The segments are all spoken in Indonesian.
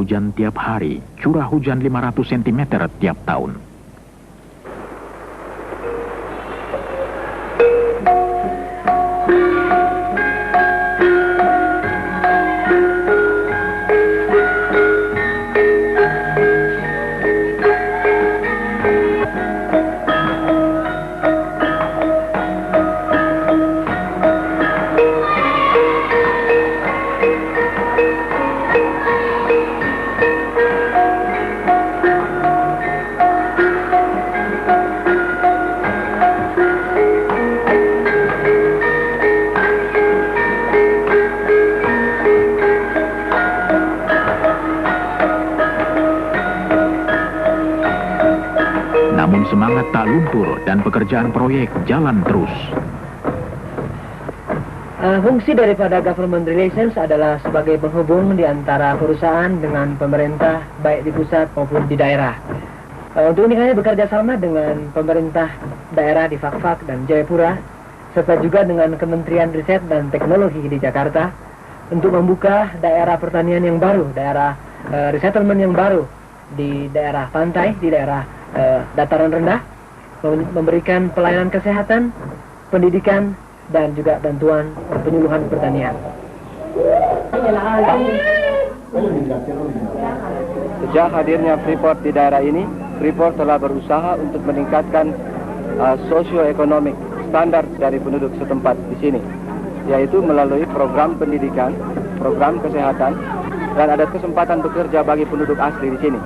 hujan tiap hari, curah hujan 500 cm tiap tahun. Namun semangat tak luntur dan pekerjaan proyek jalan terus. Fungsi daripada government relations adalah sebagai penghubung di antara perusahaan dengan pemerintah, baik di pusat maupun di daerah. Untuk ini kami bekerja sama dengan pemerintah daerah di Fakfak dan Jayapura, serta juga dengan Kementerian Riset dan Teknologi di Jakarta, untuk membuka daerah pertanian yang baru, daerah resettlement yang baru di daerah pantai, di daerah dataran rendah, memberikan pelayanan kesehatan, pendidikan, dan juga bantuan penyuluhan pertanian. Sejak hadirnya Freeport di daerah ini, Freeport telah berusaha untuk meningkatkan sosioekonomik standar dari penduduk setempat di sini, yaitu melalui program pendidikan, program kesehatan, dan ada kesempatan bekerja bagi penduduk asli di sini.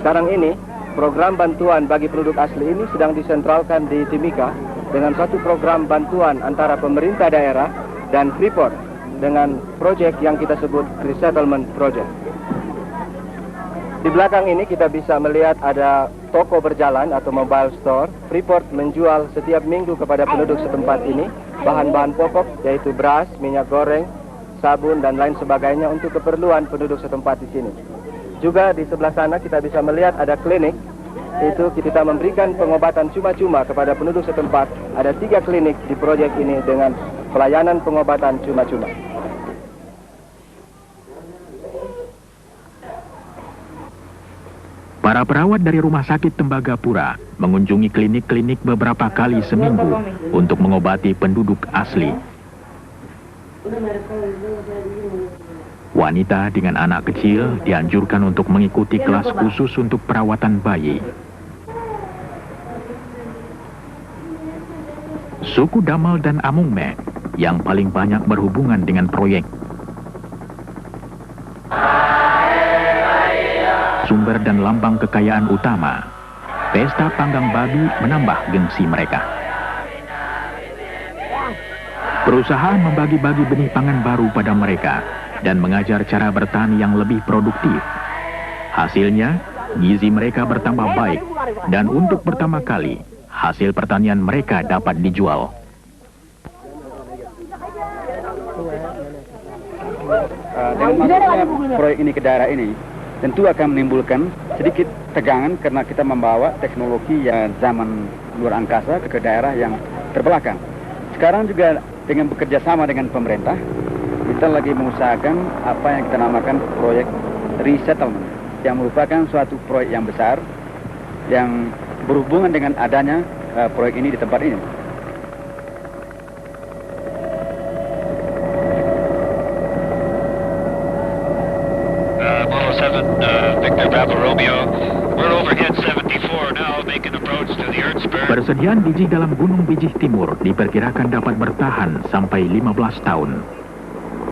Sekarang ini, program bantuan bagi penduduk asli ini sedang disentralkan di Timika dengan satu program bantuan antara pemerintah daerah dan Freeport dengan proyek yang kita sebut Resettlement Project. Di belakang ini kita bisa melihat ada toko berjalan atau mobile store. Freeport menjual setiap minggu kepada penduduk setempat ini bahan-bahan pokok yaitu beras, minyak goreng, sabun, dan lain sebagainya untuk keperluan penduduk setempat di sini. Juga di sebelah sana kita bisa melihat ada klinik, itu kita memberikan pengobatan cuma-cuma kepada penduduk setempat. Ada 3 klinik di proyek ini dengan pelayanan pengobatan cuma-cuma. Para perawat dari Rumah Sakit Tembagapura mengunjungi klinik-klinik beberapa kali seminggu untuk mengobati penduduk asli. Wanita dengan anak kecil dianjurkan untuk mengikuti kelas khusus untuk perawatan bayi. Suku Damal dan Amungme yang paling banyak berhubungan dengan proyek. Sumber dan lambang kekayaan utama, pesta panggang babi menambah gengsi mereka. Perusahaan membagi-bagi benih pangan baru pada mereka dan mengajar cara bertani yang lebih produktif. Hasilnya, gizi mereka bertambah baik dan untuk pertama kali, hasil pertanian mereka dapat dijual. Dengan masuknya proyek ini ke daerah ini, tentu akan menimbulkan sedikit tegangan karena kita membawa teknologi yang zaman luar angkasa ke daerah yang terbelakang. Sekarang juga dengan bekerja sama dengan pemerintah, kita lagi mengusahakan apa yang kita namakan proyek resettlement, yang merupakan suatu proyek yang besar yang berhubungan dengan adanya proyek ini di tempat ini. Molo 7, Victor Bravo Romeo, we're overhead 74 now, making approach to the Earthsburg. Persediaan biji dalam Gunung Bijih Timur diperkirakan dapat bertahan sampai 15 tahun.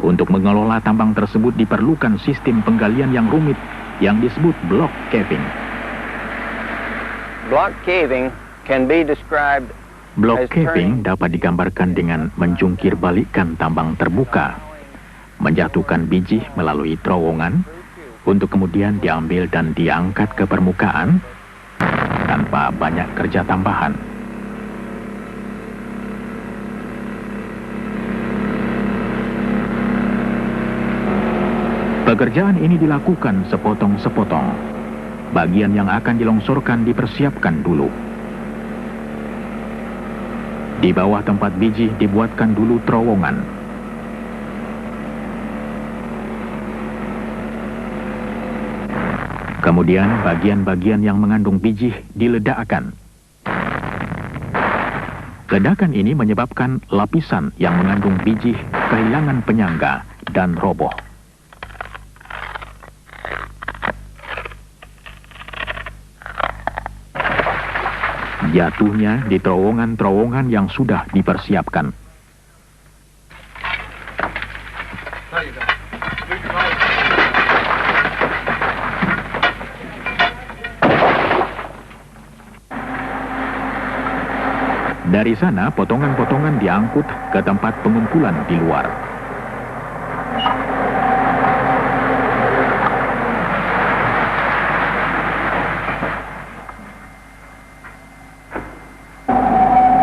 Untuk mengelola tambang tersebut diperlukan sistem penggalian yang rumit yang disebut block caving. Block caving can be described Block caving dapat digambarkan dengan menjungkir balikkan tambang terbuka, menjatuhkan biji melalui terowongan, untuk kemudian diambil dan diangkat ke permukaan tanpa banyak kerja tambahan. Pekerjaan ini dilakukan sepotong-sepotong. Bagian yang akan dilongsorkan dipersiapkan dulu. Di bawah tempat biji dibuatkan dulu terowongan. Kemudian bagian-bagian yang mengandung biji diledakkan. Ledakan ini menyebabkan lapisan yang mengandung biji kehilangan penyangga dan roboh. Jatuhnya di terowongan-terowongan yang sudah dipersiapkan. Dari sana, potongan-potongan diangkut ke tempat pengumpulan di luar.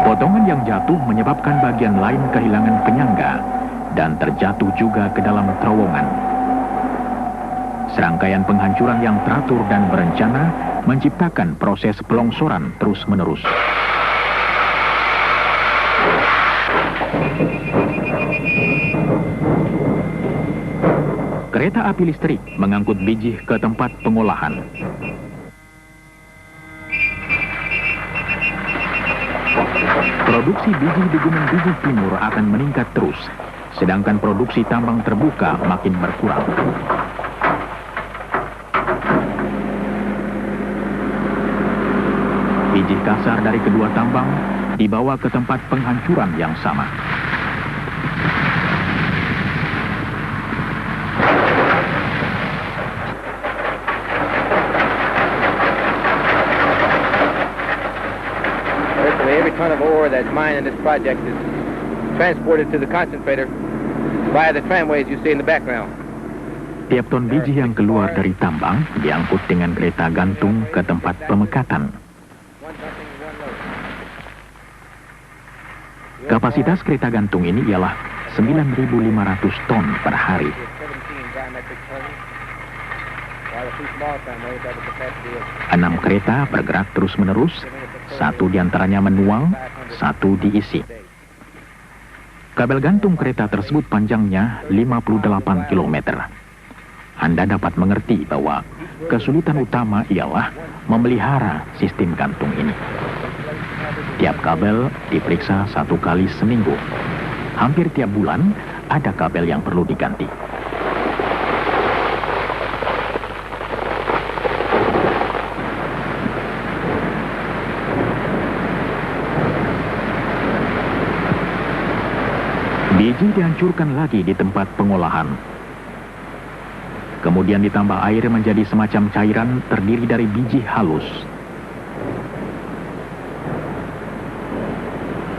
Potongan yang jatuh menyebabkan bagian lain kehilangan penyangga dan terjatuh juga ke dalam terowongan. Serangkaian penghancuran yang teratur dan berencana menciptakan proses pelongsoran terus-menerus. Kereta api listrik mengangkut biji ke tempat pengolahan. Produksi biji di Gunung Biji Timur akan meningkat terus, sedangkan produksi tambang terbuka makin berkurang. Biji kasar dari kedua tambang dibawa ke tempat penghancuran yang sama. Every ton of ore that's mined in this project is transported to the concentrator via the tramways you see in the background. Tiap ton biji yang keluar dari tambang diangkut dengan kereta gantung ke tempat pemekatan. Kapasitas kereta gantung ini ialah 9.500 ton per hari. 6 kereta bergerak terus-menerus, 1 diantaranya menuang, 1 diisi. Kabel gantung kereta tersebut panjangnya 58 km. Anda dapat mengerti bahwa kesulitan utama ialah memelihara sistem gantung ini. Tiap kabel diperiksa 1 kali seminggu. Hampir tiap bulan ada kabel yang perlu diganti. Biji dihancurkan lagi di tempat pengolahan. Kemudian ditambah air menjadi semacam cairan terdiri dari biji halus.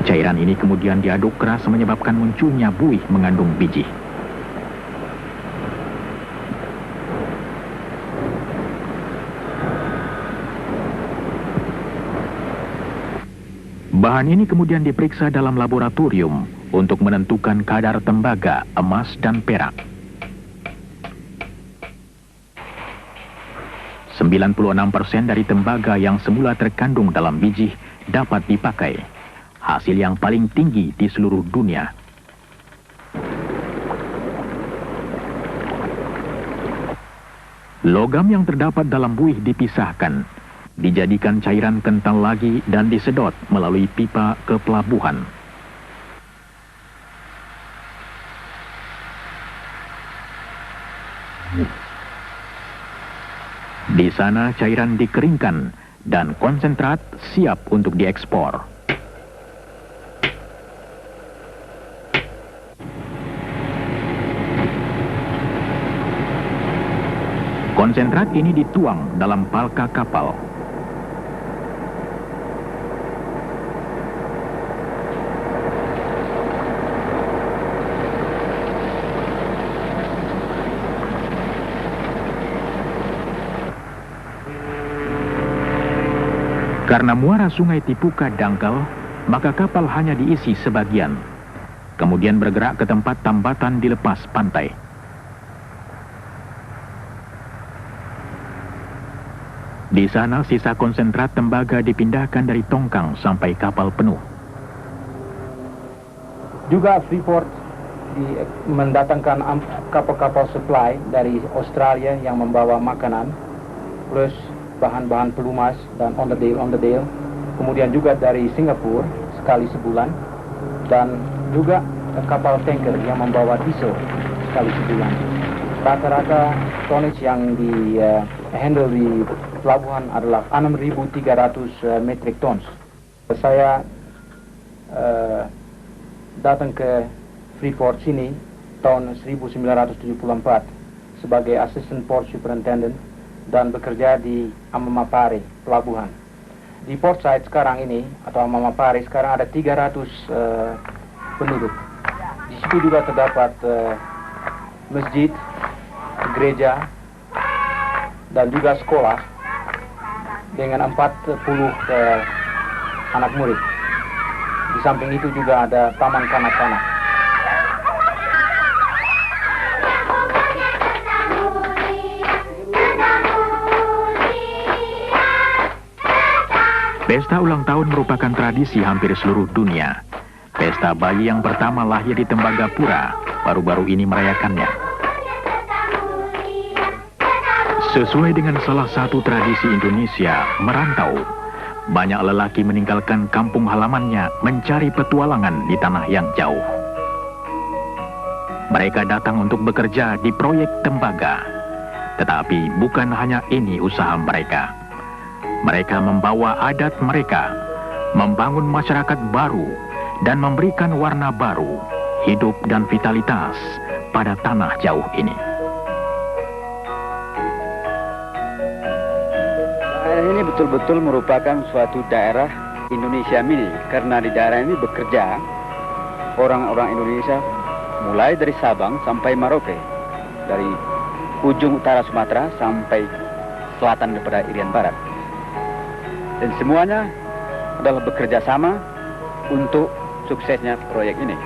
Cairan ini kemudian diaduk keras menyebabkan munculnya buih mengandung biji. Bahan ini kemudian diperiksa dalam laboratorium untuk menentukan kadar tembaga, emas, dan perak. 96% dari tembaga yang semula terkandung dalam biji dapat dipakai. Hasil yang paling tinggi di seluruh dunia. Logam yang terdapat dalam buih dipisahkan, dijadikan cairan kental lagi dan disedot melalui pipa ke pelabuhan. Di sana cairan dikeringkan dan konsentrat siap untuk diekspor. Konsentrat ini dituang dalam palka kapal. Karena muara sungai Tipuka dangkal, maka kapal hanya diisi sebagian. Kemudian bergerak ke tempat tambatan di lepas pantai. Di sana sisa konsentrat tembaga dipindahkan dari tongkang sampai kapal penuh. Juga Freeport mendatangkan kapal-kapal supply dari Australia yang membawa makanan plus bahan-bahan pelumas dan onderdil. Kemudian juga dari Singapura sekali sebulan, dan juga kapal tanker yang membawa diesel sekali sebulan. Rata-rata tonnage yang di handle di pelabuhan adalah 6.300 metric tons. Saya datang ke Freeport sini tahun 1974 sebagai Assistant Port Superintendent dan bekerja di Amamapare, pelabuhan. Di Port Said sekarang ini, atau Amamapare sekarang ada 300 penduduk. Di situ juga terdapat masjid, gereja, dan juga sekolah dengan 40 anak murid. Di samping itu juga ada taman kanak-kanak. Pesta ulang tahun merupakan tradisi hampir seluruh dunia. Pesta bayi yang pertama lahir di Tembagapura baru-baru ini merayakannya. Sesuai dengan salah satu tradisi Indonesia, merantau, banyak lelaki meninggalkan kampung halamannya mencari petualangan di tanah yang jauh. Mereka datang untuk bekerja di proyek tembaga. Tetapi bukan hanya ini usaha mereka. Mereka membawa adat mereka, membangun masyarakat baru, dan memberikan warna baru, hidup dan vitalitas pada tanah jauh ini. Daerah ini betul-betul merupakan suatu daerah Indonesia mini, karena di daerah ini bekerja orang-orang Indonesia mulai dari Sabang sampai Merauke, dari ujung utara Sumatera sampai selatan daripada Irian Barat. Dan semuanya adalah bekerja sama untuk suksesnya proyek ini.